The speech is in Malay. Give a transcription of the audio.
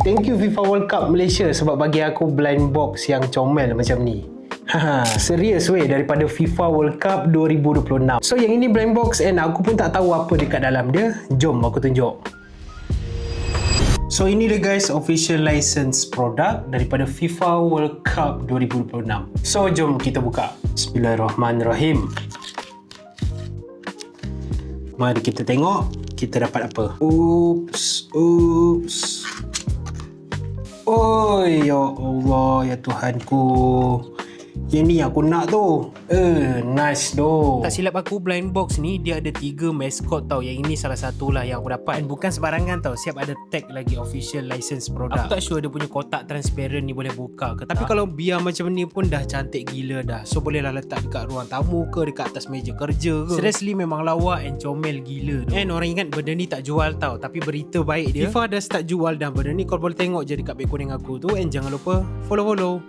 Thank you FIFA World Cup Malaysia sebab bagi aku blind box yang comel macam ni. Haha, serius weh, daripada FIFA World Cup 2026. So yang ini blind box and aku pun tak tahu apa dekat dalam dia. Jom aku tunjuk. So ini dia guys, official license product daripada FIFA World Cup 2026. So jom kita buka. Bismillahirrahmanirrahim. Mari kita tengok kita dapat apa. Oops. Oi, ya Allah, ya Tuhanku. Yang ni aku nak tu. Nice doh. Tak silap aku, blind box ni dia ada 3 maskot tau. Yang ini salah satu lah yang aku dapat. Dan bukan sembarangan tau, siap ada tag lagi official license product. Aku tak sure dia punya kotak transparent ni boleh buka ke. Tapi kalau biar macam ni pun dah cantik gila dah. So bolehlah letak dekat ruang tamu ke, dekat atas meja kerja ke. Seriously memang lawa and comel gila tu. And orang ingat benda ni tak jual tau, tapi berita baik dia, FIFA dah start jual dah benda ni. Kau boleh tengok je dekat back kuning aku tu. And jangan lupa follow